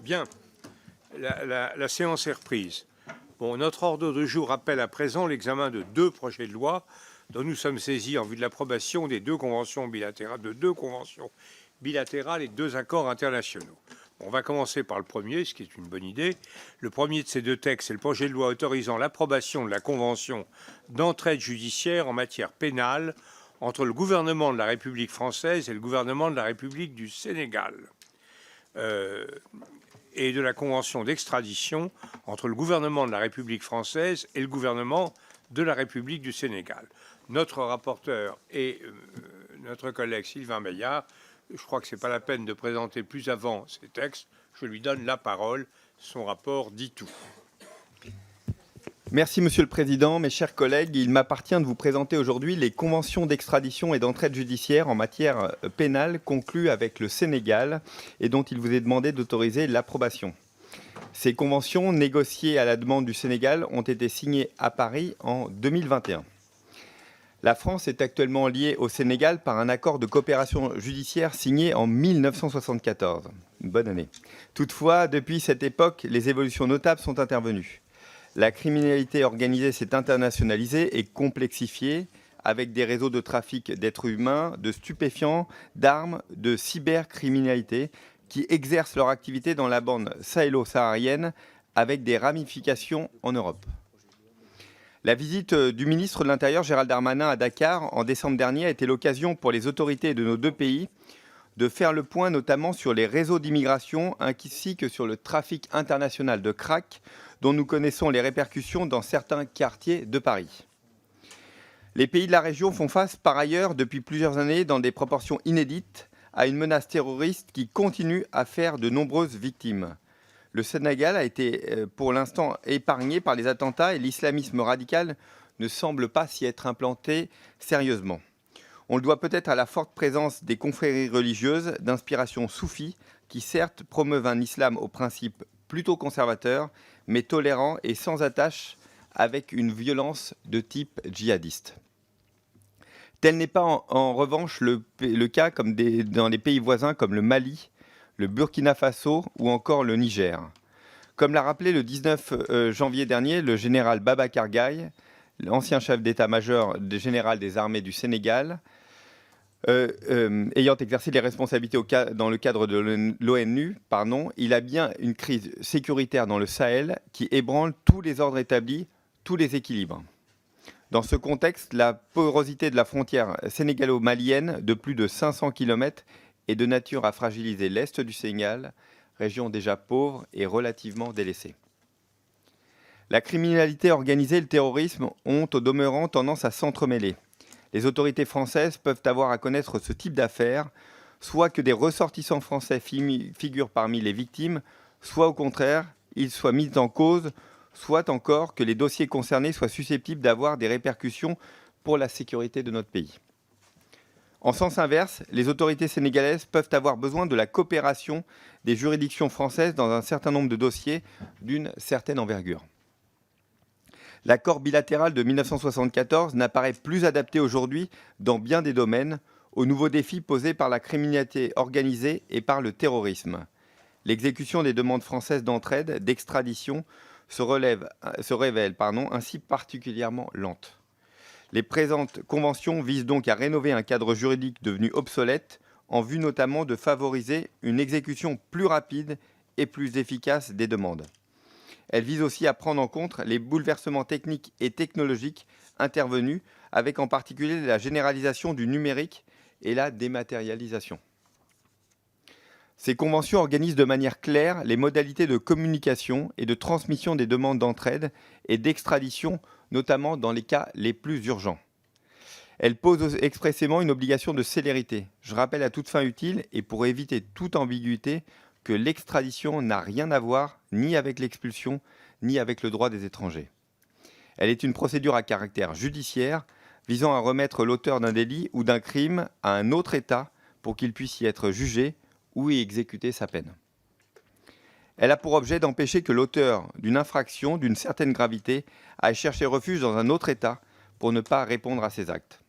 Bien, la séance est reprise. Bon, notre ordre de jour appelle à présent l'examen de deux projets de loi dont nous sommes saisis en vue de l'approbation de deux conventions bilatérales et deux accords internationaux. On va commencer par le premier, ce qui est une bonne idée. Le premier de ces deux textes, c'est le projet de loi autorisant l'approbation de la convention d'entraide judiciaire en matière pénale entre le gouvernement de la République française et le gouvernement de la République du Sénégal. Et de la convention d'extradition entre le gouvernement de la République française et le gouvernement de la République du Sénégal. Notre rapporteur est notre collègue Sylvain Maillard. Je crois que ce n'est pas la peine de présenter plus avant ces textes. Je lui donne la parole. Son rapport dit tout. Merci Monsieur le Président, mes chers collègues. Il m'appartient de vous présenter aujourd'hui les conventions d'extradition et d'entraide judiciaire en matière pénale conclues avec le Sénégal et dont il vous est demandé d'autoriser l'approbation. Ces conventions, négociées à la demande du Sénégal, ont été signées à Paris en 2021. La France est actuellement liée au Sénégal par un accord de coopération judiciaire signé en 1974. Une bonne année. Toutefois, depuis cette époque, les évolutions notables sont intervenues. La criminalité organisée s'est internationalisée et complexifiée avec des réseaux de trafic d'êtres humains, de stupéfiants, d'armes, de cybercriminalité qui exercent leur activité dans la bande sahélo-saharienne avec des ramifications en Europe. La visite du ministre de l'Intérieur Gérald Darmanin à Dakar en décembre dernier a été l'occasion pour les autorités de nos deux pays de faire le point notamment sur les réseaux d'immigration ainsi que sur le trafic international de crack dont nous connaissons les répercussions dans certains quartiers de Paris. Les pays de la région font face par ailleurs depuis plusieurs années dans des proportions inédites à une menace terroriste qui continue à faire de nombreuses victimes. Le Sénégal a été pour l'instant épargné par les attentats et l'islamisme radical ne semble pas s'y être implanté sérieusement. On le doit peut-être à la forte présence des confréries religieuses d'inspiration soufie qui certes promeuvent un islam aux principes plutôt conservateur, mais tolérant et sans attache avec une violence de type djihadiste. Tel n'est pas en revanche le cas dans les pays voisins comme le Mali, le Burkina Faso ou encore le Niger. Comme l'a rappelé le 19 janvier dernier le général Babacar Gaye, l'ancien chef d'état-major général des armées du Sénégal, ayant exercé les responsabilités dans le cadre de l'ONU, il a bien une crise sécuritaire dans le Sahel qui ébranle tous les ordres établis, tous les équilibres. Dans ce contexte, la porosité de la frontière sénégalo-malienne de plus de 500 km est de nature à fragiliser l'est du Sénégal, région déjà pauvre et relativement délaissée. La criminalité organisée et le terrorisme ont au demeurant tendance à s'entremêler. Les autorités françaises peuvent avoir à connaître ce type d'affaires, soit que des ressortissants français figurent parmi les victimes, soit au contraire, ils soient mis en cause, soit encore que les dossiers concernés soient susceptibles d'avoir des répercussions pour la sécurité de notre pays. En sens inverse, les autorités sénégalaises peuvent avoir besoin de la coopération des juridictions françaises dans un certain nombre de dossiers d'une certaine envergure. L'accord bilatéral de 1974 n'apparaît plus adapté aujourd'hui dans bien des domaines aux nouveaux défis posés par la criminalité organisée et par le terrorisme. L'exécution des demandes françaises d'entraide, d'extradition se révèle ainsi particulièrement lente. Les présentes conventions visent donc à rénover un cadre juridique devenu obsolète en vue notamment de favoriser une exécution plus rapide et plus efficace des demandes. Elles visent aussi à prendre en compte les bouleversements techniques et technologiques intervenus, avec en particulier la généralisation du numérique et la dématérialisation. Ces conventions organisent de manière claire les modalités de communication et de transmission des demandes d'entraide et d'extradition, notamment dans les cas les plus urgents. Elles posent expressément une obligation de célérité. Je rappelle à toute fin utile et pour éviter toute ambiguïté que l'extradition n'a rien à voir ni avec l'expulsion ni avec le droit des étrangers. Elle est une procédure à caractère judiciaire visant à remettre l'auteur d'un délit ou d'un crime à un autre État pour qu'il puisse y être jugé ou y exécuter sa peine. Elle a pour objet d'empêcher que l'auteur d'une infraction d'une certaine gravité aille chercher refuge dans un autre État pour ne pas répondre à ses actes.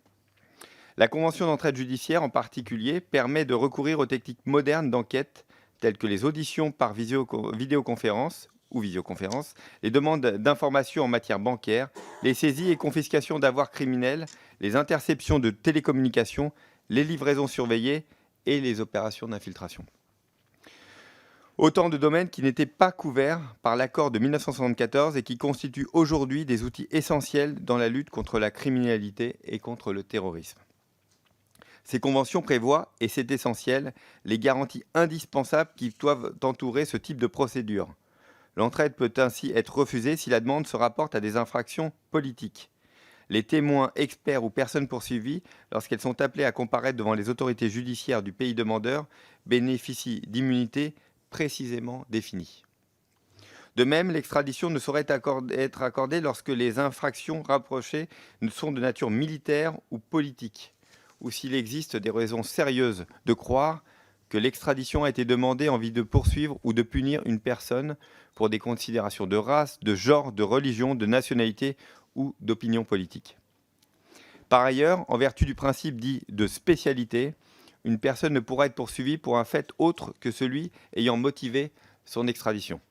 La Convention d'entraide judiciaire, en particulier, permet de recourir aux techniques modernes d'enquête telles que les auditions par vidéoconférence ou visioconférence, les demandes d'informations en matière bancaire, les saisies et confiscations d'avoirs criminels, les interceptions de télécommunications, les livraisons surveillées et les opérations d'infiltration. Autant de domaines qui n'étaient pas couverts par l'accord de 1974 et qui constituent aujourd'hui des outils essentiels dans la lutte contre la criminalité et contre le terrorisme. Ces conventions prévoient, et c'est essentiel, les garanties indispensables qui doivent entourer ce type de procédure. L'entraide peut ainsi être refusée si la demande se rapporte à des infractions politiques. Les témoins, experts ou personnes poursuivies, lorsqu'elles sont appelées à comparaître devant les autorités judiciaires du pays demandeur, bénéficient d'immunités précisément définies. De même, l'extradition ne saurait être accordée lorsque les infractions rapprochées sont de nature militaire ou politique, ou s'il existe des raisons sérieuses de croire que l'extradition a été demandée en vue de poursuivre ou de punir une personne pour des considérations de race, de genre, de religion, de nationalité ou d'opinion politique. Par ailleurs, en vertu du principe dit de spécialité, une personne ne pourra être poursuivie pour un fait autre que celui ayant motivé son extradition.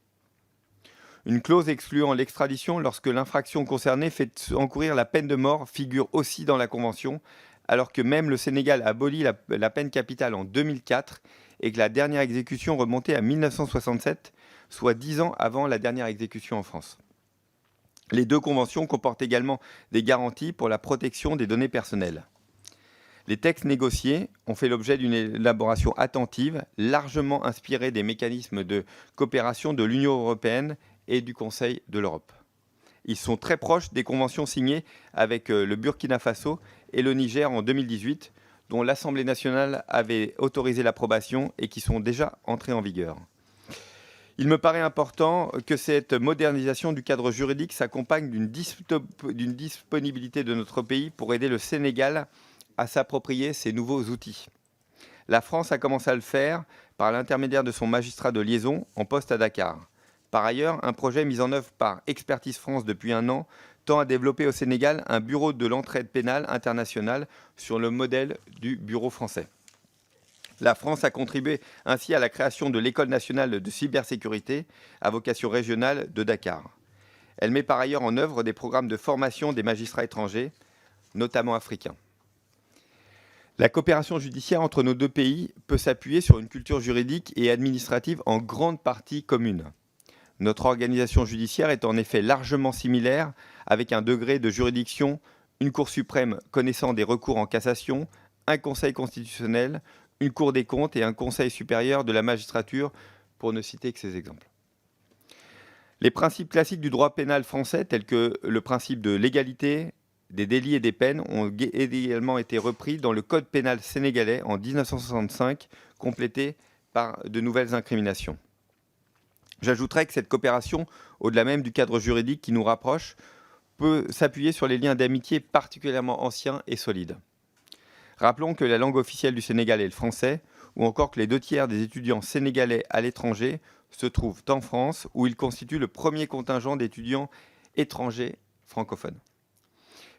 Une clause excluant l'extradition lorsque l'infraction concernée fait encourir la peine de mort figure aussi dans la Convention, alors que même le Sénégal a aboli la peine capitale en 2004 et que la dernière exécution remontait à 1967, soit 10 ans avant la dernière exécution en France. Les deux conventions comportent également des garanties pour la protection des données personnelles. Les textes négociés ont fait l'objet d'une élaboration attentive, largement inspirée des mécanismes de coopération de l'Union européenne et du Conseil de l'Europe. Ils sont très proches des conventions signées avec le Burkina Faso et le Niger en 2018, dont l'Assemblée nationale avait autorisé l'approbation et qui sont déjà entrées en vigueur. Il me paraît important que cette modernisation du cadre juridique s'accompagne d'une disponibilité de notre pays pour aider le Sénégal à s'approprier ces nouveaux outils. La France a commencé à le faire par l'intermédiaire de son magistrat de liaison en poste à Dakar. Par ailleurs, un projet mis en œuvre par Expertise France depuis un an tend à développer au Sénégal un bureau de l'entraide pénale internationale sur le modèle du bureau français. La France a contribué ainsi à la création de l'École nationale de cybersécurité à vocation régionale de Dakar. Elle met par ailleurs en œuvre des programmes de formation des magistrats étrangers, notamment africains. La coopération judiciaire entre nos deux pays peut s'appuyer sur une culture juridique et administrative en grande partie commune. Notre organisation judiciaire est en effet largement similaire, avec un degré de juridiction, une Cour suprême connaissant des recours en cassation, un Conseil constitutionnel, une Cour des comptes et un Conseil supérieur de la magistrature, pour ne citer que ces exemples. Les principes classiques du droit pénal français, tels que le principe de l'égalité des délits et des peines, ont également été repris dans le Code pénal sénégalais en 1965, complété par de nouvelles incriminations. J'ajouterai que cette coopération, au-delà même du cadre juridique qui nous rapproche, peut s'appuyer sur les liens d'amitié particulièrement anciens et solides. Rappelons que la langue officielle du Sénégal est le français, ou encore que les 2/3 des étudiants sénégalais à l'étranger se trouvent en France, où ils constituent le premier contingent d'étudiants étrangers francophones.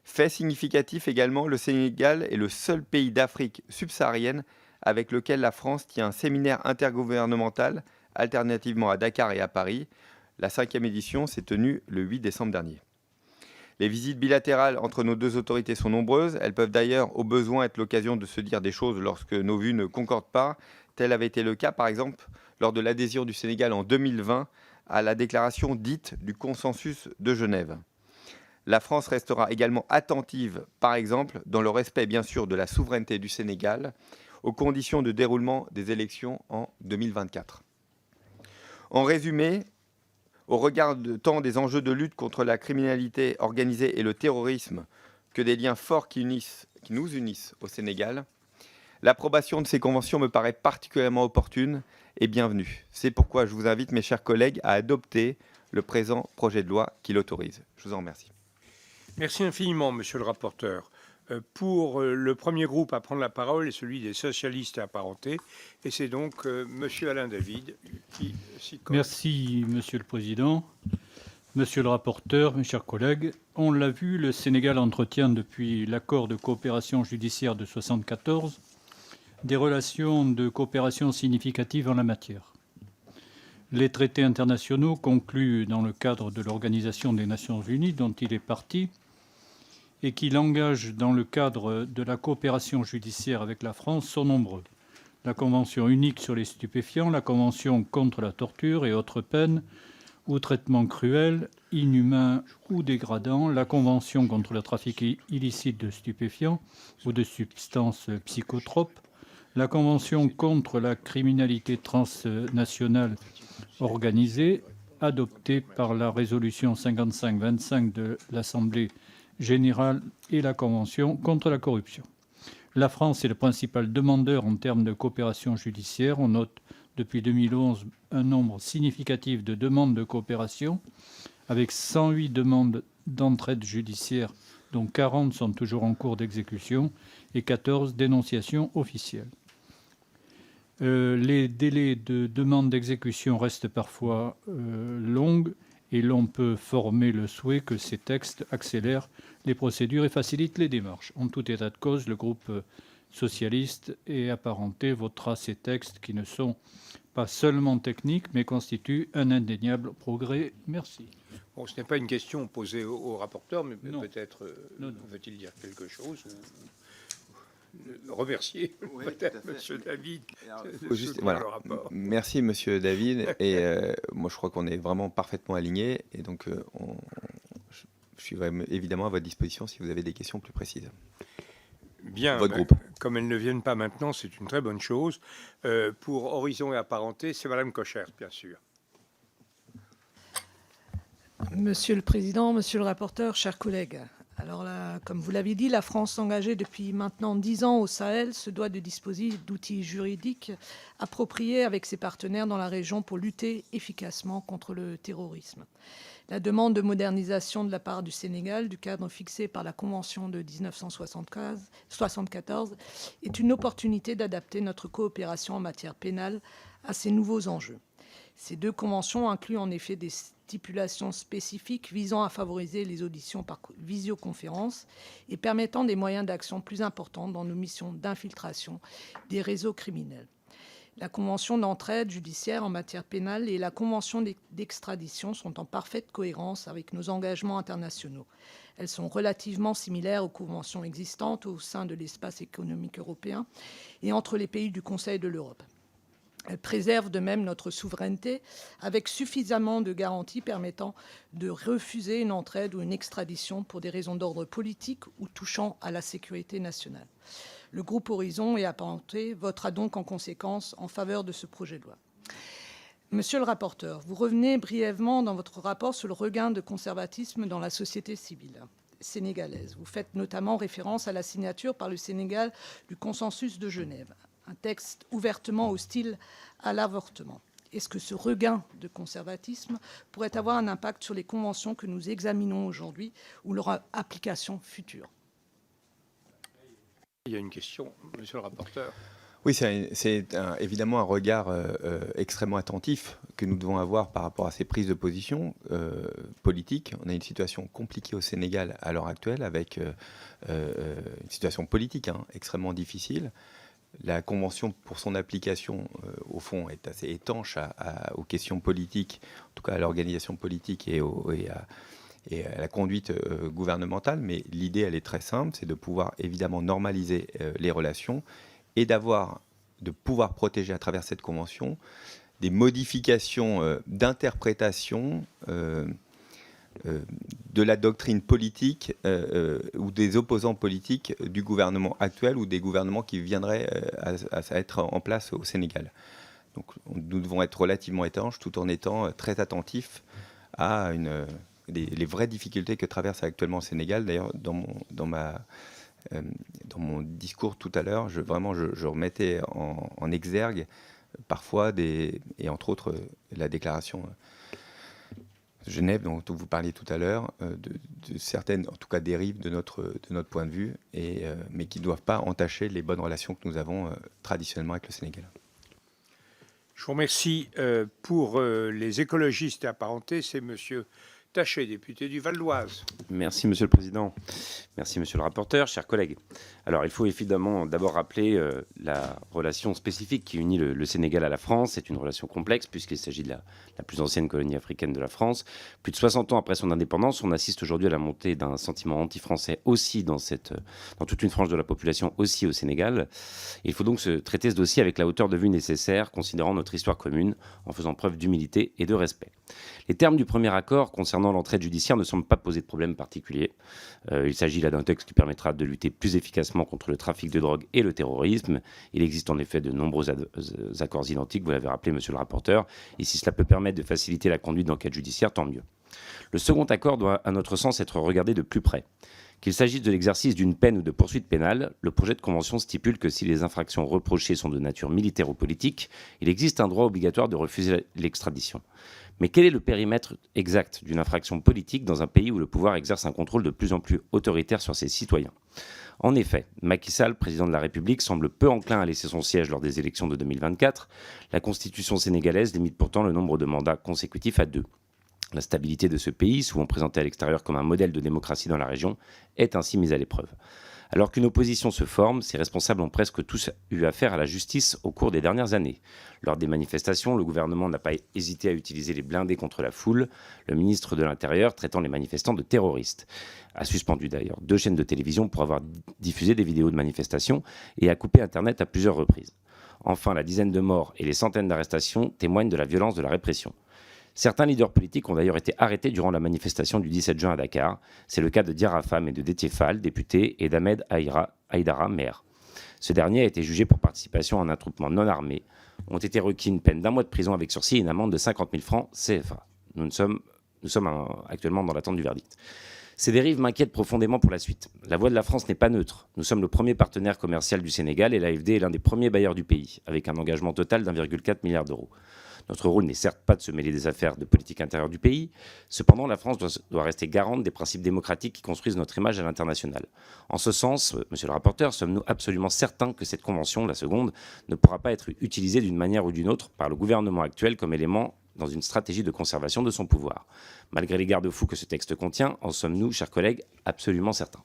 Fait significatif également, le Sénégal est le seul pays d'Afrique subsaharienne avec lequel la France tient un séminaire intergouvernemental, alternativement à Dakar et à Paris. La 5e édition s'est tenue le 8 décembre dernier. Les visites bilatérales entre nos deux autorités sont nombreuses. Elles peuvent d'ailleurs, au besoin, être l'occasion de se dire des choses lorsque nos vues ne concordent pas. Tel avait été le cas, par exemple, lors de l'adhésion du Sénégal en 2020 à la déclaration dite du consensus de Genève. La France restera également attentive, par exemple, dans le respect bien sûr de la souveraineté du Sénégal, aux conditions de déroulement des élections en 2024. En résumé, au regard tant des enjeux de lutte contre la criminalité organisée et le terrorisme que des liens forts qui nous unissent au Sénégal, l'approbation de ces conventions me paraît particulièrement opportune et bienvenue. C'est pourquoi je vous invite, mes chers collègues, à adopter le présent projet de loi qui l'autorise. Je vous en remercie. Merci infiniment, monsieur le rapporteur. Pour le premier groupe à prendre la parole est celui des socialistes et apparentés, et c'est donc monsieur Alain David qui s'y colle. Merci, monsieur le président. Monsieur le rapporteur, mes chers collègues, on l'a vu, le Sénégal entretient depuis l'accord de coopération judiciaire de 1974 des relations de coopération significatives en la matière. Les traités internationaux conclus dans le cadre de l'Organisation des Nations Unies, dont il est parti, et qui l'engagent dans le cadre de la coopération judiciaire avec la France sont nombreux. La Convention unique sur les stupéfiants, la Convention contre la torture et autres peines ou traitements cruels, inhumains ou dégradants, la Convention contre le trafic illicite de stupéfiants ou de substances psychotropes, la Convention contre la criminalité transnationale organisée, adoptée par la résolution 55-25 de l'Assemblée générale et la Convention contre la corruption. La France est le principal demandeur en termes de coopération judiciaire. On note depuis 2011 un nombre significatif de demandes de coopération, avec 108 demandes d'entraide judiciaire, dont 40 sont toujours en cours d'exécution, et 14 dénonciations officielles. Les délais de demande d'exécution restent parfois longs et l'on peut former le souhait que ces textes accélèrent les procédures et facilitent les démarches. En tout état de cause, le groupe socialiste et apparenté votera ces textes qui ne sont pas seulement techniques, mais constituent un indéniable progrès. Merci. Bon, ce n'est pas une question posée au rapporteur, mais peut-être Non. veut-il dire quelque chose ou remercier peut-être M. David. Voilà. Merci M. David. Et moi, je crois qu'on est vraiment parfaitement alignés. Et donc, je suis évidemment à votre disposition si vous avez des questions plus précises. Bien, votre groupe. Comme elles ne viennent pas maintenant, c'est une très bonne chose. Pour Horizon et Apparenté, c'est Mme Cocher, bien sûr. Monsieur le Président, Monsieur le rapporteur, chers collègues. Alors là, comme vous l'avez dit, la France engagée depuis maintenant 10 ans au Sahel se doit de disposer d'outils juridiques appropriés avec ses partenaires dans la région pour lutter efficacement contre le terrorisme. La demande de modernisation de la part du Sénégal du cadre fixé par la Convention de 1974 est une opportunité d'adapter notre coopération en matière pénale à ces nouveaux enjeux. Ces deux conventions incluent en effet des stipulations spécifiques visant à favoriser les auditions par visioconférence et permettant des moyens d'action plus importants dans nos missions d'infiltration des réseaux criminels. La Convention d'entraide judiciaire en matière pénale et la Convention d'extradition sont en parfaite cohérence avec nos engagements internationaux. Elles sont relativement similaires aux conventions existantes au sein de l'espace économique européen et entre les pays du Conseil de l'Europe. Elle préserve de même notre souveraineté avec suffisamment de garanties permettant de refuser une entraide ou une extradition pour des raisons d'ordre politique ou touchant à la sécurité nationale. Le groupe Horizon et Apparenté votera donc en conséquence en faveur de ce projet de loi. Monsieur le rapporteur, vous revenez brièvement dans votre rapport sur le regain de conservatisme dans la société civile sénégalaise. Vous faites notamment référence à la signature par le Sénégal du consensus de Genève, un texte ouvertement hostile à l'avortement. Est-ce que ce regain de conservatisme pourrait avoir un impact sur les conventions que nous examinons aujourd'hui ou leur application future ? Il y a une question, monsieur le rapporteur. Oui, c'est évidemment un regard extrêmement attentif que nous devons avoir par rapport à ces prises de position politiques. On a une situation compliquée au Sénégal à l'heure actuelle avec une situation politique extrêmement difficile. La Convention, pour son application, au fond, est assez étanche aux questions politiques, en tout cas à l'organisation politique et à la conduite gouvernementale. Mais l'idée, elle est très simple, c'est de pouvoir évidemment normaliser les relations et de pouvoir protéger à travers cette Convention des modifications d'interprétation de la doctrine politique ou des opposants politiques du gouvernement actuel ou des gouvernements qui viendraient à être en place au Sénégal. Donc nous devons être relativement étanches tout en étant très attentifs à les vraies difficultés que traverse actuellement le Sénégal. D'ailleurs, dans mon discours tout à l'heure, je remettais en exergue parfois et entre autres la déclaration de Genève dont vous parliez tout à l'heure, de certaines, en tout cas, dérives de notre point de vue, mais qui ne doivent pas entacher les bonnes relations que nous avons traditionnellement avec le Sénégal. Je vous remercie. Pour les écologistes et apparentés, c'est monsieur Taché, député du Val d'Oise. Merci, Monsieur le Président. Merci, Monsieur le rapporteur, chers collègues. Alors, il faut évidemment d'abord rappeler la relation spécifique qui unit le Sénégal à la France. C'est une relation complexe puisqu'il s'agit de la plus ancienne colonie africaine de la France. Plus de 60 ans après son indépendance, on assiste aujourd'hui à la montée d'un sentiment anti-français aussi dans toute une frange de la population, aussi au Sénégal. Il faut donc se traiter ce dossier avec la hauteur de vue nécessaire, considérant notre histoire commune, en faisant preuve d'humilité et de respect. Les termes du premier accord concernant l'entraide judiciaire ne semblent pas poser de problème particulier. Il s'agit là d'un texte qui permettra de lutter plus efficacement contre le trafic de drogue et le terrorisme. Il existe en effet de nombreux accords identiques, vous l'avez rappelé, monsieur le rapporteur, et si cela peut permettre de faciliter la conduite d'enquête judiciaire, tant mieux. Le second accord doit, à notre sens, être regardé de plus près. Qu'il s'agisse de l'exercice d'une peine ou de poursuites pénales, le projet de convention stipule que si les infractions reprochées sont de nature militaire ou politique, il existe un droit obligatoire de refuser l'extradition. Mais quel est le périmètre exact d'une infraction politique dans un pays où le pouvoir exerce un contrôle de plus en plus autoritaire sur ses citoyens ? En effet, Macky Sall, président de la République, semble peu enclin à laisser son siège lors des élections de 2024. La constitution sénégalaise limite pourtant le nombre de mandats consécutifs à 2. La stabilité de ce pays, souvent présenté à l'extérieur comme un modèle de démocratie dans la région, est ainsi mise à l'épreuve. Alors qu'une opposition se forme, ses responsables ont presque tous eu affaire à la justice au cours des dernières années. Lors des manifestations, le gouvernement n'a pas hésité à utiliser les blindés contre la foule, le ministre de l'Intérieur traitant les manifestants de terroristes. A suspendu d'ailleurs 2 chaînes de télévision pour avoir diffusé des vidéos de manifestations et a coupé Internet à plusieurs reprises. Enfin, la dizaine de morts et les centaines d'arrestations témoignent de la violence de la répression. Certains leaders politiques ont d'ailleurs été arrêtés durant la manifestation du 17 juin à Dakar. C'est le cas de Diarra Fam et de Déthié Fall, député, et d'Ahmed Aïdara, maire. Ce dernier a été jugé pour participation à un attroupement non armé. Ont été requis une peine d'1 mois de prison avec sursis et une amende de 50 000 francs CFA. Nous sommes actuellement dans l'attente du verdict. Ces dérives m'inquiètent profondément pour la suite. La voix de la France n'est pas neutre. Nous sommes le premier partenaire commercial du Sénégal et l'AFD est l'un des premiers bailleurs du pays, avec un engagement total d'1,4 milliard d'euros. Notre rôle n'est certes pas de se mêler des affaires de politique intérieure du pays. Cependant, la France doit rester garante des principes démocratiques qui construisent notre image à l'international. En ce sens, monsieur le rapporteur, sommes-nous absolument certains que cette convention, la seconde, ne pourra pas être utilisée d'une manière ou d'une autre par le gouvernement actuel comme élément dans une stratégie de conservation de son pouvoir. Malgré les garde-fous que ce texte contient, en sommes-nous, chers collègues, absolument certains.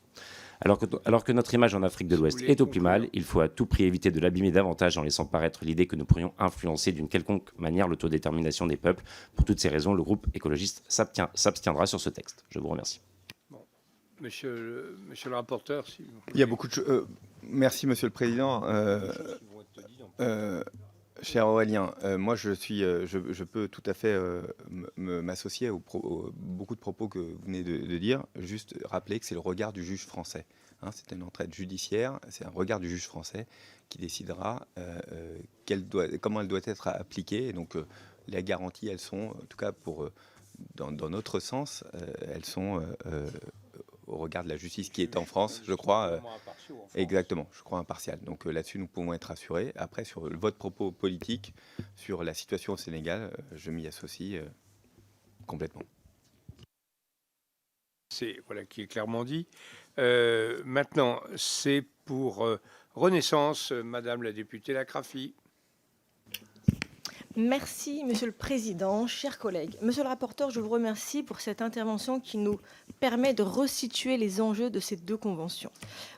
Alors que notre image en Afrique de l'Ouest est au plus mal, il faut à tout prix éviter de l'abîmer davantage en laissant paraître l'idée que nous pourrions influencer d'une quelconque manière l'autodétermination des peuples. Pour toutes ces raisons, le groupe écologiste s'abstiendra sur ce texte. Je vous remercie. Bon. Monsieur le rapporteur, si vous voulez. Il y a beaucoup de choses. Merci, Monsieur le Président. Cher Aurélien, moi je peux tout à fait m'associer aux beaucoup de propos que vous venez de dire. Juste rappeler que c'est le regard du juge français. C'est une entraide judiciaire, c'est un regard du juge français qui décidera comment elle doit être appliquée. Et donc les garanties, elles sont, en tout cas dans notre sens, elles sont au regard de la justice qui est en France, je crois. Exactement, je crois impartial. Donc là-dessus, nous pouvons être rassurés. Après, sur votre propos politique, sur la situation au Sénégal, je m'y associe complètement. C'est qui est clairement dit. Maintenant, c'est pour Renaissance, Madame la députée Lacrafi. Merci, Monsieur le Président, chers collègues. Monsieur le rapporteur, je vous remercie pour cette intervention qui nous permet de resituer les enjeux de ces 2 conventions.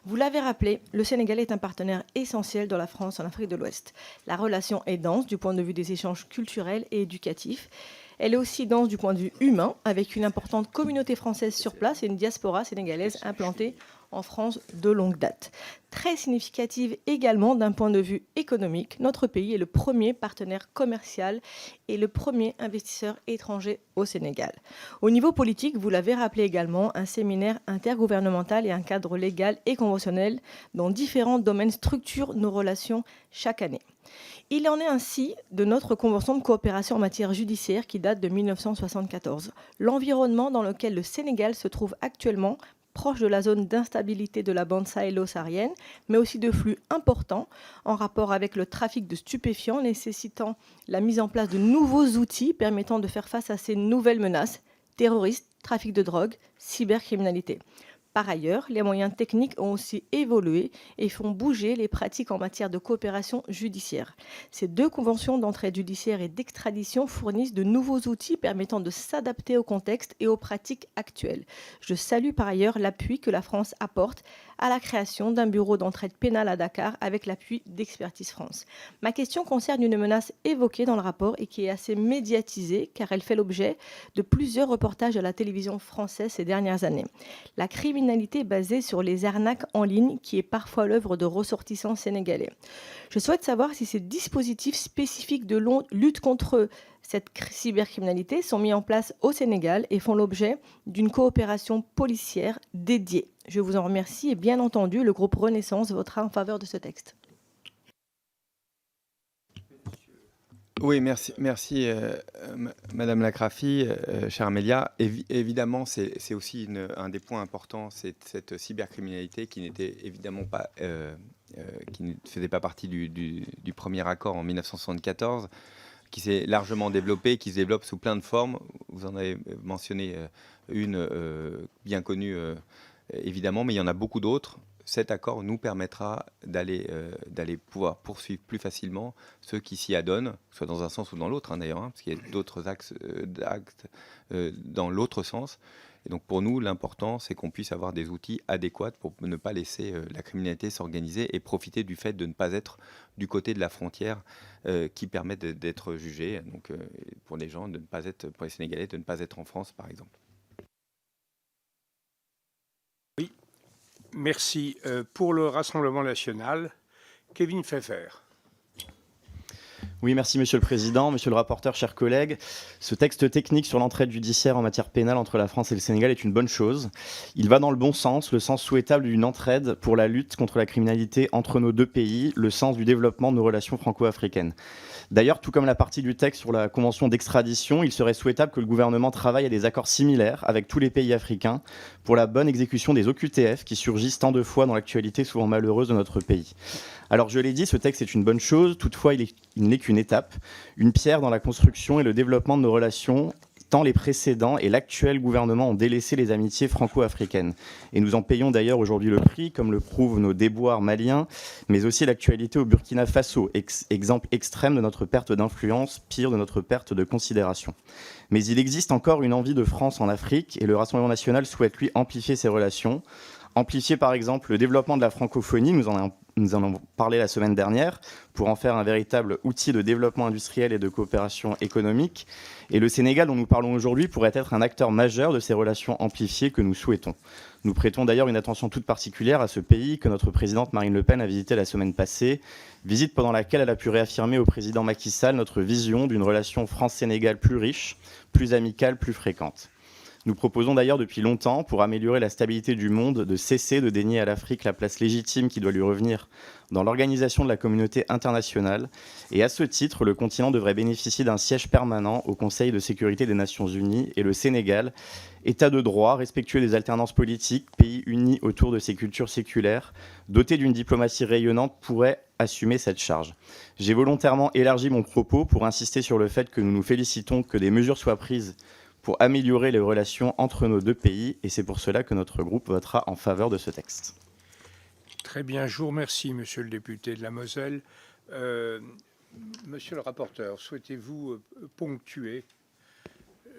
Vous l'avez rappelé, le Sénégal est un partenaire essentiel de la France en Afrique de l'Ouest. La relation est dense du point de vue des échanges culturels et éducatifs. Elle est aussi dense du point de vue humain, avec une importante communauté française sur place et une diaspora sénégalaise implantée en France de longue date. Très significative également d'un point de vue économique, notre pays est le premier partenaire commercial et le premier investisseur étranger au Sénégal. Au niveau politique, vous l'avez rappelé également, un séminaire intergouvernemental et un cadre légal et conventionnel dans différents domaines structurent nos relations chaque année. Il en est ainsi de notre convention de coopération en matière judiciaire qui date de 1974. L'environnement dans lequel le Sénégal se trouve actuellement, proche de la zone d'instabilité de la bande sahélo-saharienne, mais aussi de flux importants en rapport avec le trafic de stupéfiants, nécessitant la mise en place de nouveaux outils permettant de faire face à ces nouvelles menaces, terroristes, trafic de drogue, cybercriminalité. Par ailleurs, les moyens techniques ont aussi évolué et font bouger les pratiques en matière de coopération judiciaire. Ces 2 conventions d'entraide judiciaire et d'extradition fournissent de nouveaux outils permettant de s'adapter au contexte et aux pratiques actuelles. Je salue par ailleurs l'appui que la France apporte à la création d'un bureau d'entraide pénale à Dakar avec l'appui d'Expertise France. Ma question concerne une menace évoquée dans le rapport et qui est assez médiatisée car elle fait l'objet de plusieurs reportages à la télévision française ces dernières années. La criminalité basée sur les arnaques en ligne qui est parfois l'œuvre de ressortissants sénégalais. Je souhaite savoir si ces dispositifs spécifiques de lutte contre cette cybercriminalité sont mis en place au Sénégal et font l'objet d'une coopération policière dédiée. Je vous en remercie et bien entendu, le groupe Renaissance votera en faveur de ce texte. Oui, merci Madame Lacrafi, chère Amélia. Évidemment, c'est aussi un des points importants, c'est cette cybercriminalité qui n'était évidemment pas, qui ne faisait pas partie du premier accord en 1974, qui s'est largement développé, qui se développe sous plein de formes. Vous en avez mentionné une bien connue, évidemment, mais il y en a beaucoup d'autres. Cet accord nous permettra d'aller pouvoir poursuivre plus facilement ceux qui s'y adonnent, soit dans un sens ou dans l'autre, d'ailleurs, parce qu'il y a d'autres actes dans l'autre sens. Et donc pour nous, l'important, c'est qu'on puisse avoir des outils adéquats pour ne pas laisser la criminalité s'organiser et profiter du fait de ne pas être du côté de la frontière qui permet d'être jugé. Donc pour les gens, pour les Sénégalais, de ne pas être en France, par exemple. Oui, merci. Pour le Rassemblement national, Kevin Pfeffer. Oui, merci Monsieur le Président, Monsieur le rapporteur, chers collègues. Ce texte technique sur l'entraide judiciaire en matière pénale entre la France et le Sénégal est une bonne chose. Il va dans le bon sens, le sens souhaitable d'une entraide pour la lutte contre la criminalité entre nos 2 pays, le sens du développement de nos relations franco-africaines. D'ailleurs, tout comme la partie du texte sur la convention d'extradition, il serait souhaitable que le gouvernement travaille à des accords similaires avec tous les pays africains pour la bonne exécution des OQTF qui surgissent tant de fois dans l'actualité souvent malheureuse de notre pays. Alors je l'ai dit, ce texte est une bonne chose, toutefois il n'est qu'une étape, une pierre dans la construction et le développement de nos relations, tant les précédents et l'actuel gouvernement ont délaissé les amitiés franco-africaines. Et nous en payons d'ailleurs aujourd'hui le prix, comme le prouvent nos déboires maliens, mais aussi l'actualité au Burkina Faso, exemple extrême de notre perte d'influence, pire de notre perte de considération. Mais il existe encore une envie de France en Afrique, et le Rassemblement national souhaite lui amplifier ces relations. Amplifier par exemple le développement de la francophonie, nous en avons parlé la semaine dernière, pour en faire un véritable outil de développement industriel et de coopération économique. Et le Sénégal, dont nous parlons aujourd'hui, pourrait être un acteur majeur de ces relations amplifiées que nous souhaitons. Nous prêtons d'ailleurs une attention toute particulière à ce pays que notre présidente Marine Le Pen a visité la semaine passée, visite pendant laquelle elle a pu réaffirmer au président Macky Sall notre vision d'une relation France-Sénégal plus riche, plus amicale, plus fréquente. Nous proposons d'ailleurs depuis longtemps, pour améliorer la stabilité du monde, de cesser de dénier à l'Afrique la place légitime qui doit lui revenir dans l'organisation de la communauté internationale. Et à ce titre, le continent devrait bénéficier d'un siège permanent au Conseil de sécurité des Nations Unies et le Sénégal, État de droit, respectueux des alternances politiques, pays unis autour de ses cultures séculaires, doté d'une diplomatie rayonnante, pourrait assumer cette charge. J'ai volontairement élargi mon propos pour insister sur le fait que nous nous félicitons que des mesures soient prises pour améliorer les relations entre nos 2 pays, et c'est pour cela que notre groupe votera en faveur de ce texte. Très bien, je vous remercie, monsieur le député de la Moselle. Monsieur le rapporteur, souhaitez-vous ponctuer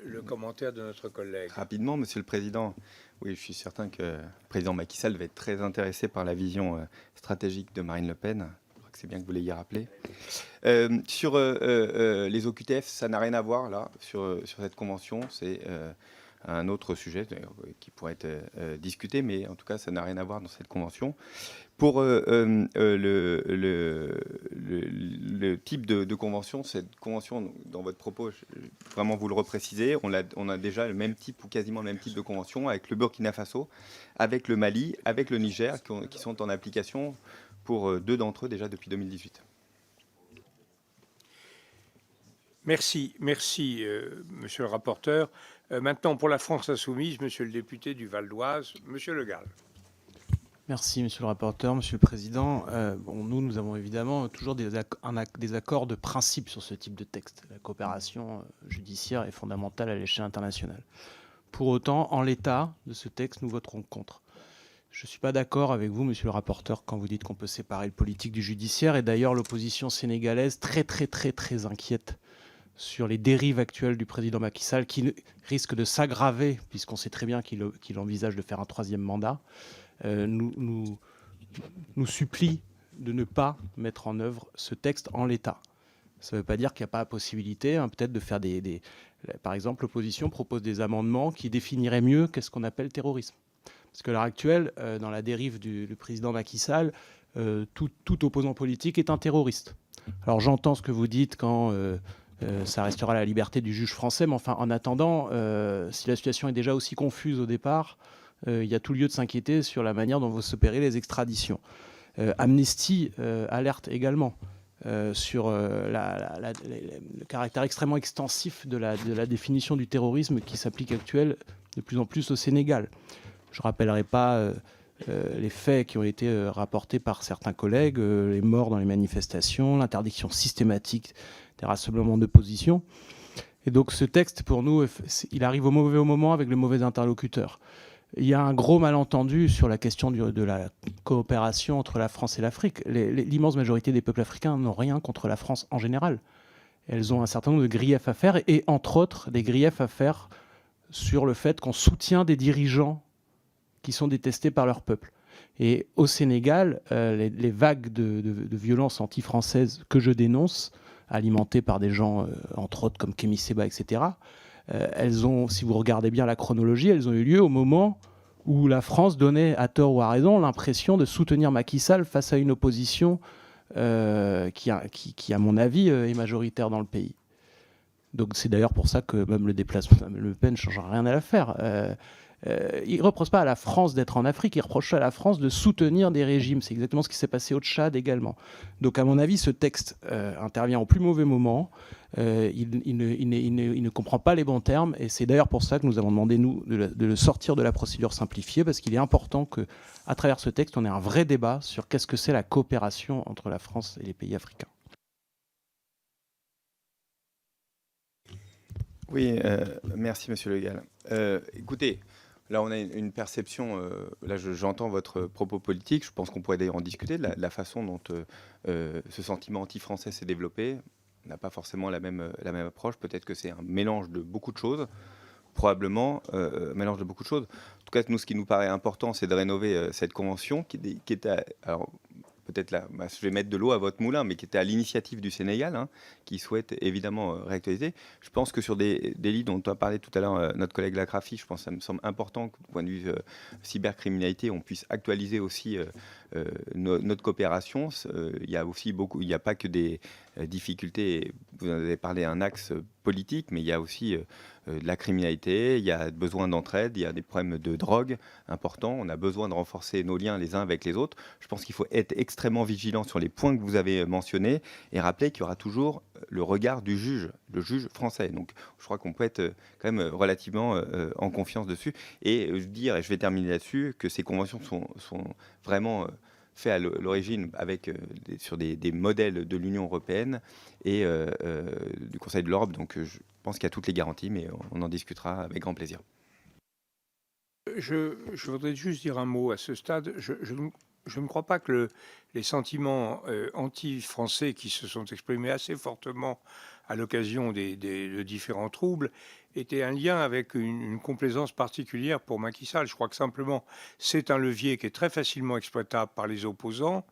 le commentaire de notre collègue? Rapidement, Monsieur le Président. Oui, je suis certain que le président Macky Sall va être très intéressé par la vision stratégique de Marine Le Pen. C'est bien que vous l'ayez rappelé. Sur les OQTF, ça n'a rien à voir là, sur cette convention. C'est un autre sujet qui pourrait être discuté, mais en tout cas, ça n'a rien à voir dans cette convention. Pour le type de convention, cette convention, dans votre propos, vraiment vous le reprécisez, on a déjà le même type ou quasiment le même type de convention avec le Burkina Faso, avec le Mali, avec le Niger, qui sont en application pour 2 d'entre eux déjà depuis 2018. Merci, monsieur le rapporteur. Maintenant, pour la France insoumise, monsieur le député du Val d'Oise, monsieur Le Gall. Merci, monsieur le rapporteur, monsieur le président. Nous avons évidemment toujours des accords de principe sur ce type de texte. La coopération judiciaire est fondamentale à l'échelle internationale. Pour autant, en l'état de ce texte, nous voterons contre. Je ne suis pas d'accord avec vous, monsieur le rapporteur, quand vous dites qu'on peut séparer le politique du judiciaire. Et d'ailleurs, l'opposition sénégalaise, très inquiète sur les dérives actuelles du président Macky Sall, qui risquent de s'aggraver, puisqu'on sait très bien qu'il envisage de faire un 3e mandat, nous supplie de ne pas mettre en œuvre ce texte en l'état. Ça ne veut pas dire qu'il n'y a pas la possibilité, peut-être, de faire Par exemple, l'opposition propose des amendements qui définiraient mieux qu'est-ce qu'on appelle terrorisme. Parce qu'à l'heure actuelle, dans la dérive du président Macky Sall, tout opposant politique est un terroriste. Alors j'entends ce que vous dites quand ça restera la liberté du juge français, mais enfin, en attendant, si la situation est déjà aussi confuse au départ, il y a tout lieu de s'inquiéter sur la manière dont vont s'opérer les extraditions. Amnesty alerte également sur le caractère extrêmement extensif de la définition du terrorisme qui s'applique actuellement de plus en plus au Sénégal. Je ne rappellerai pas les faits qui ont été rapportés par certains collègues, les morts dans les manifestations, l'interdiction systématique des rassemblements d'opposition. Et donc ce texte, pour nous, il arrive au mauvais moment avec le mauvais interlocuteur. Il y a un gros malentendu sur la question de la coopération entre la France et l'Afrique. L'immense majorité des peuples africains n'ont rien contre la France en général. Elles ont un certain nombre de griefs à faire, et entre autres, des griefs à faire sur le fait qu'on soutient des dirigeants qui sont détestés par leur peuple. Et au Sénégal, les vagues de violence anti-française que je dénonce, alimentées par des gens, entre autres, comme Kémy Séba, etc., elles ont, si vous regardez bien la chronologie, elles ont eu lieu au moment où la France donnait, à tort ou à raison, l'impression de soutenir Macky Sall face à une opposition qui, à mon avis, est majoritaire dans le pays. Donc c'est d'ailleurs pour ça que même le déplacement de Le Pen ne change rien à l'affaire. Il ne reproche pas à la France d'être en Afrique, il reproche à la France de soutenir des régimes. C'est exactement ce qui s'est passé au Tchad également. Donc à mon avis, ce texte intervient au plus mauvais moment. Il ne comprend pas les bons termes, et c'est d'ailleurs pour ça que nous avons demandé, nous, de le sortir de la procédure simplifiée, parce qu'il est important qu'à travers ce texte, on ait un vrai débat sur qu'est-ce que c'est la coopération entre la France et les pays africains. Oui, merci Monsieur Le Gall. Écoutez, là on a une perception, là j'entends votre propos politique, je pense qu'on pourrait d'ailleurs en discuter, de la façon dont ce sentiment anti-français s'est développé. On n'a pas forcément la même approche, peut-être que c'est un mélange de beaucoup de choses, probablement mélange de beaucoup de choses. En tout cas, nous, ce qui nous paraît important, c'est de rénover cette convention qui était, alors peut-être là, je vais mettre de l'eau à votre moulin, mais qui était à l'initiative du Sénégal, qui souhaite évidemment réactualiser. Je pense que sur des délits dont a parlé tout à l'heure notre collègue Lacrafi, je pense que ça me semble important que, du point de vue cybercriminalité, on puisse actualiser aussi notre coopération. Il y a aussi beaucoup, il n'y a pas que des difficultés. Vous en avez parlé, un axe politique, mais il y a aussi de la criminalité, il y a besoin d'entraide, il y a des problèmes de drogue importants, on a besoin de renforcer nos liens les uns avec les autres. Je pense qu'il faut être extrêmement vigilant sur les points que vous avez mentionnés et rappeler qu'il y aura toujours le regard du juge, le juge français. Donc je crois qu'on peut être quand même relativement en confiance dessus et dire, et je vais terminer là-dessus, que ces conventions sont vraiment fait à l'origine sur des modèles de l'Union européenne et du Conseil de l'Europe. Donc je pense qu'il y a toutes les garanties, mais on en discutera avec grand plaisir. Je voudrais juste dire un mot à ce stade. Je ne crois pas que les sentiments anti-français qui se sont exprimés assez fortement à l'occasion de différents troubles étaient un lien avec une complaisance particulière pour Macky Sall. Je crois que simplement c'est un levier qui est très facilement exploitable par les opposants,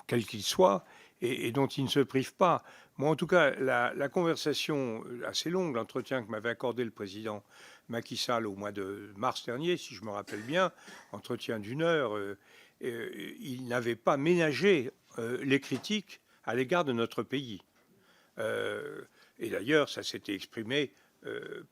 quels qu'ils soient, et dont ils ne se privent pas. Moi, en tout cas, la conversation assez longue, l'entretien que m'avait accordé le président Macky Sall au mois de mars dernier, si je me rappelle bien, entretien d'1 heure, il n'avait pas ménagé les critiques à l'égard de notre pays. Et d'ailleurs, ça s'était exprimé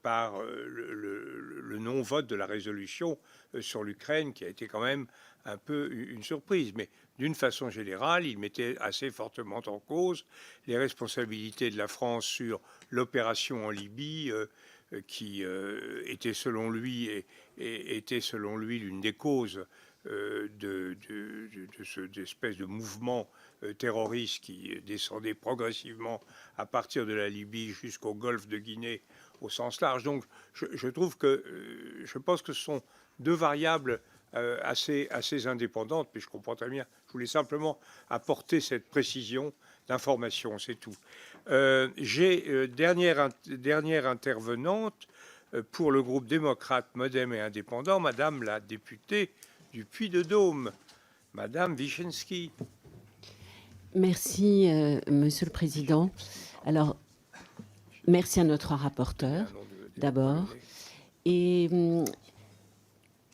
par le non-vote de la résolution sur l'Ukraine, qui a été quand même un peu une surprise. Mais d'une façon générale, il mettait assez fortement en cause les responsabilités de la France sur l'opération en Libye, qui était selon lui l'une des causes de cette espèce de mouvement terroristes qui descendaient progressivement à partir de la Libye jusqu'au golfe de Guinée au sens large. Donc je trouve que, je pense que ce sont deux variables assez indépendantes, mais je comprends très bien. Je voulais simplement apporter cette précision d'information, c'est tout. J'ai dernière intervenante pour le groupe démocrate, modem et indépendant, Madame la députée du Puy-de-Dôme, Madame Wischinski. Merci, Monsieur le Président. Alors, merci à notre rapporteur, d'abord. Et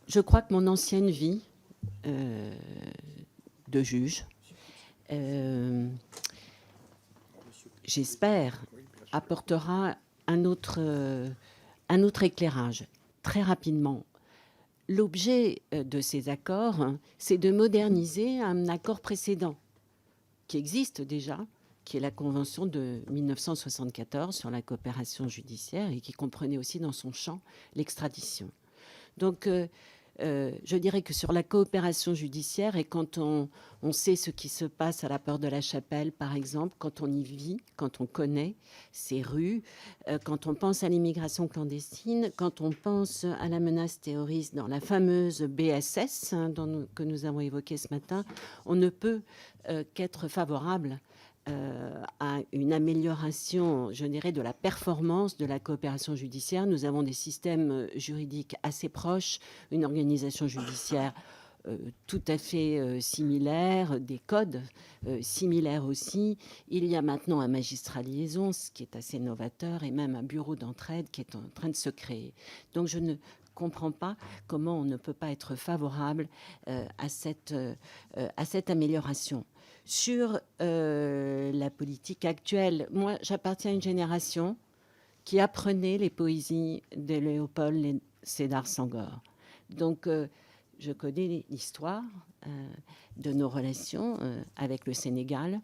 je crois que mon ancienne vie de juge, j'espère, apportera un autre éclairage. Très rapidement, l'objet de ces accords, c'est de moderniser un accord précédent qui existe déjà, qui est la Convention de 1974 sur la coopération judiciaire et qui comprenait aussi dans son champ l'extradition. Donc, je dirais que sur la coopération judiciaire, et quand on sait ce qui se passe à la Porte de la Chapelle, par exemple, quand on y vit, quand on connaît ces rues, quand on pense à l'immigration clandestine, quand on pense à la menace terroriste dans la fameuse BSS que nous avons évoquée ce matin, on ne peut qu'être favorable à une amélioration, je dirais, de la performance de la coopération judiciaire. Nous avons des systèmes juridiques assez proches, une organisation judiciaire tout à fait similaire, des codes similaires aussi. Il y a maintenant un magistrat liaison, ce qui est assez novateur, et même un bureau d'entraide qui est en train de se créer. Donc je ne comprends pas comment on ne peut pas être favorable à cette amélioration. Sur la politique actuelle, moi, j'appartiens à une génération qui apprenait les poésies de Léopold Sédar Senghor. Donc, je connais l'histoire de nos relations avec le Sénégal.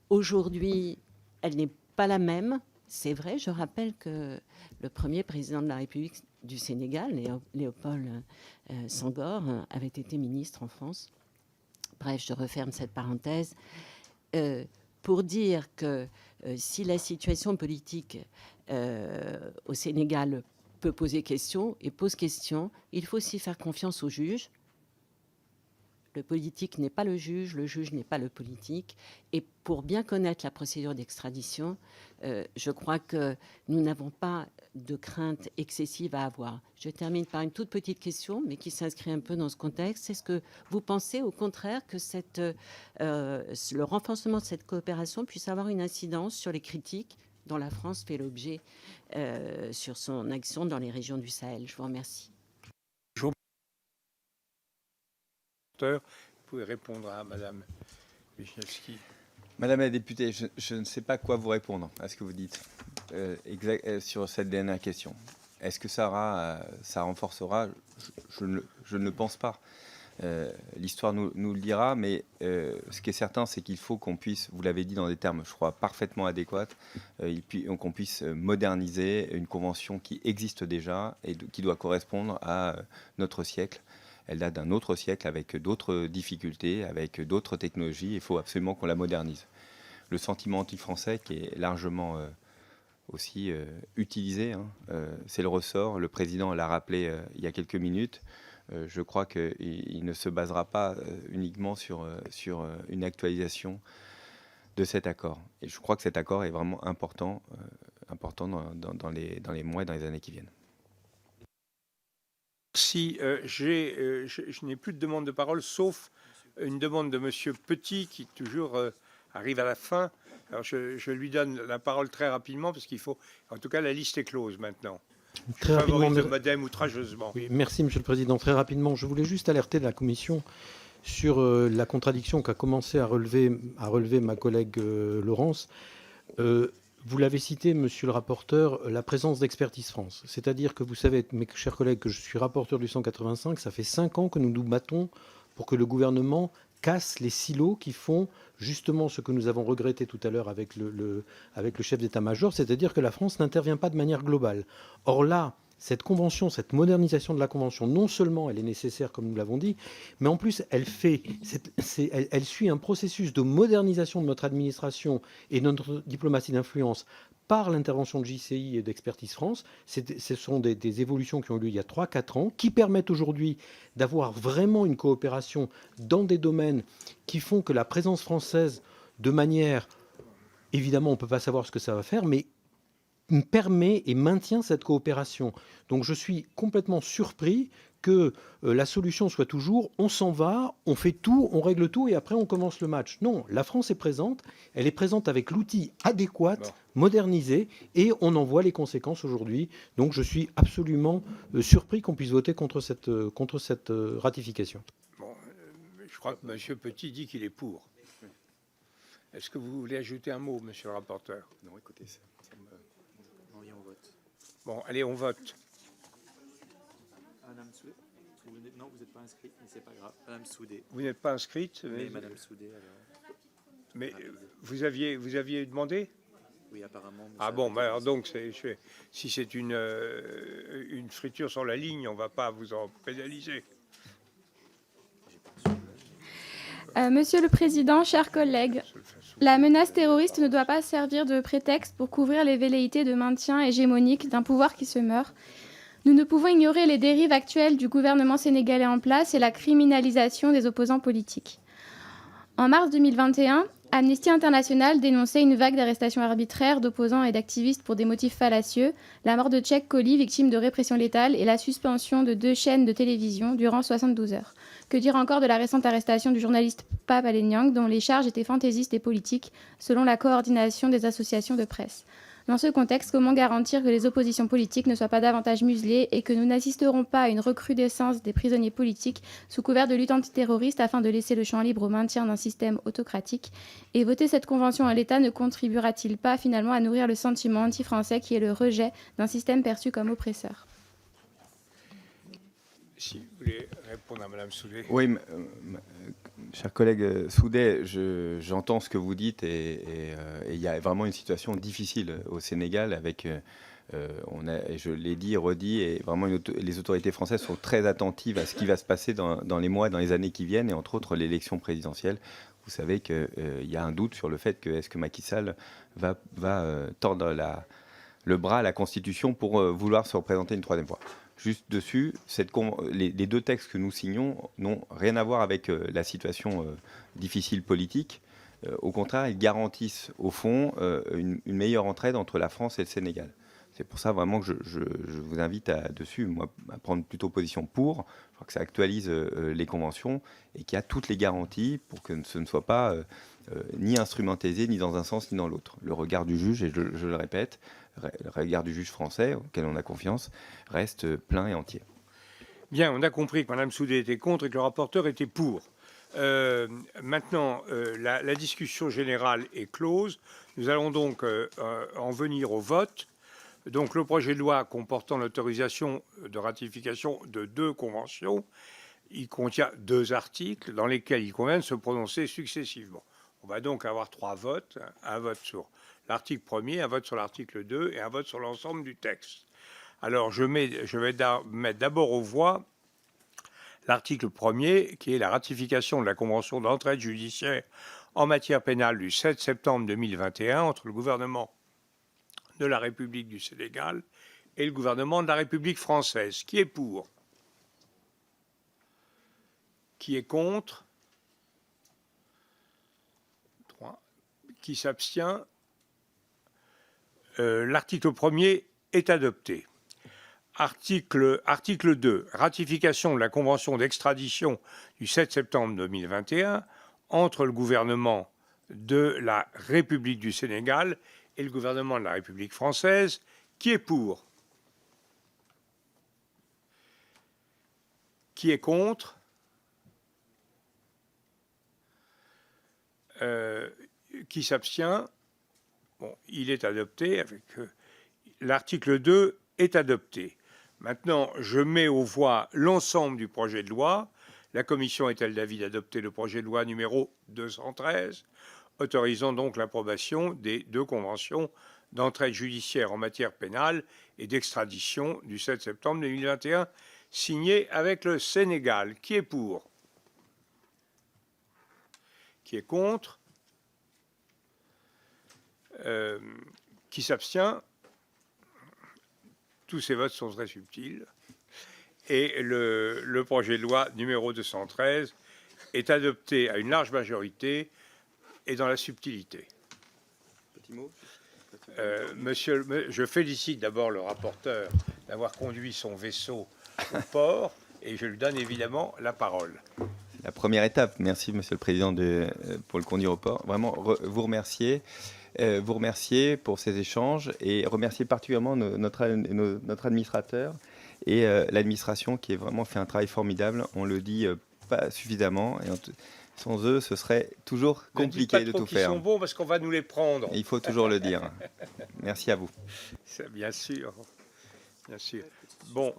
Aujourd'hui, elle n'est pas la même. C'est vrai, je rappelle que le premier président de la République du Sénégal, Léopold Senghor, avait été ministre en France. Bref, je referme cette parenthèse pour dire que si la situation politique au Sénégal peut poser question et pose question, il faut aussi faire confiance aux juges. Le politique n'est pas le juge n'est pas le politique. Et pour bien connaître la procédure d'extradition, je crois que nous n'avons pas de crainte excessive à avoir. Je termine par une toute petite question, mais qui s'inscrit un peu dans ce contexte. Est-ce que vous pensez au contraire que le renforcement de cette coopération puisse avoir une incidence sur les critiques dont la France fait l'objet sur son action dans les régions du Sahel? Je vous remercie. Vous pouvez répondre à Madame Wischinski. Madame la députée, je ne sais pas quoi vous répondre à ce que vous dites sur cette dernière question. Est-ce que ça renforcera? Je ne le pense pas. L'histoire nous le dira, mais ce qui est certain, c'est qu'il faut qu'on puisse, vous l'avez dit dans des termes, je crois, parfaitement adéquats, qu'on puisse moderniser une convention qui existe déjà et qui doit correspondre à notre siècle. Elle date d'un autre siècle avec d'autres difficultés, avec d'autres technologies. Il faut absolument qu'on la modernise. Le sentiment anti-français qui est largement aussi utilisé, c'est le ressort. Le président l'a rappelé il y a quelques minutes. Je crois qu'il ne se basera pas uniquement sur une actualisation de cet accord. Et je crois que cet accord est vraiment important dans les mois et dans les années qui viennent. Si je n'ai plus de demande de parole, sauf une demande de Monsieur Petit, qui toujours arrive à la fin. Alors je lui donne la parole très rapidement, parce qu'il faut... En tout cas, la liste est close maintenant. Très rapidement, le modem outrageusement. Oui, merci, Monsieur le Président. Très rapidement, je voulais juste alerter la Commission sur la contradiction qu'a commencé à relever ma collègue Laurence. Vous l'avez cité, Monsieur le rapporteur, la présence d'Expertise France. C'est-à-dire que vous savez, mes chers collègues, que je suis rapporteur du 185. Ça fait 5 ans que nous nous battons pour que le gouvernement casse les silos qui font justement ce que nous avons regretté tout à l'heure avec le chef d'état-major, c'est-à-dire que la France n'intervient pas de manière globale. Or là, cette convention, cette modernisation de la convention, non seulement elle est nécessaire, comme nous l'avons dit, mais en plus elle suit un processus de modernisation de notre administration et de notre diplomatie d'influence par l'intervention de JCI et d'Expertise France. Ce sont des évolutions qui ont eu lieu il y a 3-4 ans, qui permettent aujourd'hui d'avoir vraiment une coopération dans des domaines qui font que la présence française, de manière, évidemment on ne peut pas savoir ce que ça va faire, mais permet et maintient cette coopération. Donc je suis complètement surpris que la solution soit toujours on s'en va, on fait tout, on règle tout et après on commence le match. Non, la France est présente, elle est présente avec l'outil adéquat, modernisé, et on en voit les conséquences aujourd'hui. Donc je suis absolument surpris qu'on puisse voter contre cette ratification. Bon, je crois que M. Petit dit qu'il est pour. Est-ce que vous voulez ajouter un mot, monsieur le rapporteur? Non, écoutez, On vote. Bon, allez, on vote. Madame Soudé, non, vous n'êtes pas inscrite, mais c'est pas grave. Madame Soudé. Vous n'êtes pas inscrite, mais Madame Soudé, alors. Mais vous aviez demandé? Oui, apparemment. Ah bon, bah alors donc, si c'est une friture sur la ligne, on ne va pas vous en pénaliser. Monsieur le Président, chers collègues, la menace terroriste ne doit pas servir de prétexte pour couvrir les velléités de maintien hégémonique d'un pouvoir qui se meurt. Nous ne pouvons ignorer les dérives actuelles du gouvernement sénégalais en place et la criminalisation des opposants politiques. En mars 2021, Amnesty International dénonçait une vague d'arrestations arbitraires d'opposants et d'activistes pour des motifs fallacieux, la mort de Tchèque Colli, victime de répression létale, et la suspension de 2 chaînes de télévision durant 72 heures. Que dire encore de la récente arrestation du journaliste Pape Alé Niang, dont les charges étaient fantaisistes et politiques, selon la coordination des associations de presse. Dans ce contexte, comment garantir que les oppositions politiques ne soient pas davantage muselées et que nous n'assisterons pas à une recrudescence des prisonniers politiques sous couvert de lutte antiterroriste afin de laisser le champ libre au maintien d'un système autocratique? Et voter cette convention à l'État ne contribuera-t-il pas finalement à nourrir le sentiment anti-français qui est le rejet d'un système perçu comme oppresseur? Si vous voulez répondre à Mme Soudé. Oui, cher collègue Soudé, j'entends ce que vous dites et il y a vraiment une situation difficile au Sénégal avec, et je l'ai dit et redit, et vraiment les autorités françaises sont très attentives à ce qui va se passer dans les mois, dans les années qui viennent, et entre autres l'élection présidentielle. Vous savez qu'il y a un doute sur le fait que est-ce que Macky Sall va tordre le bras à la Constitution pour vouloir se représenter une 3e fois. Juste dessus, les 2 textes que nous signons n'ont rien à voir avec la situation difficile politique. Au contraire, ils garantissent au fond une meilleure entraide entre la France et le Sénégal. C'est pour ça vraiment que je vous invite à prendre plutôt position pour. Je crois que ça actualise les conventions et qu'il y a toutes les garanties pour que ce ne soit pas ni instrumentalisé, ni dans un sens, ni dans l'autre. Le regard du juge, et je le répète, le regard du juge français, auquel on a confiance, reste plein et entier. Bien, on a compris que Mme Soudé était contre et que le rapporteur était pour. Maintenant, la discussion générale est close. Nous allons donc en venir au vote. Donc, le projet de loi comportant l'autorisation de ratification de 2 conventions, il contient 2 articles dans lesquels il convient de se prononcer successivement. On va donc avoir 3 votes, un vote sur l'article 1er, un vote sur l'article 2 et un vote sur l'ensemble du texte. Alors, je vais mettre d'abord aux voix l'article 1er, qui est la ratification de la Convention d'entraide judiciaire en matière pénale du 7 septembre 2021 entre le gouvernement de la République du Sénégal et le gouvernement de la République française. Qui est pour? Qui est contre? 3. Qui s'abstient? L'article 1er est adopté. Article 2. Ratification de la Convention d'extradition du 7 septembre 2021 entre le gouvernement de la République du Sénégal et le gouvernement de la République française. Qui est pour? Qui est contre? Qui s'abstient? Bon, il est adopté. L'article 2 est adopté. Maintenant, je mets aux voix l'ensemble du projet de loi. La commission est-elle d'avis d'adopter le projet de loi numéro 213, autorisant donc l'approbation des 2 conventions d'entraide judiciaire en matière pénale et d'extradition du 7 septembre 2021, signé avec le Sénégal. Qui est pour? Qui est contre? Qui s'abstient? Tous ces votes sont très subtils. Et le projet de loi numéro 213 est adopté à une large majorité et dans la subtilité. Petit mot. Je félicite d'abord le rapporteur d'avoir conduit son vaisseau au port et je lui donne évidemment la parole. La première étape, merci Monsieur le Président pour le conduire au port. Vraiment, vous remercier pour ces échanges et remercier particulièrement notre administrateur et l'administration qui a vraiment fait un travail formidable. On le dit pas suffisamment et sans eux, ce serait toujours compliqué de tout faire. Ils sont bons parce qu'on va nous les prendre. Et il faut toujours le dire. Merci à vous. Bien sûr. Bien sûr. Bon.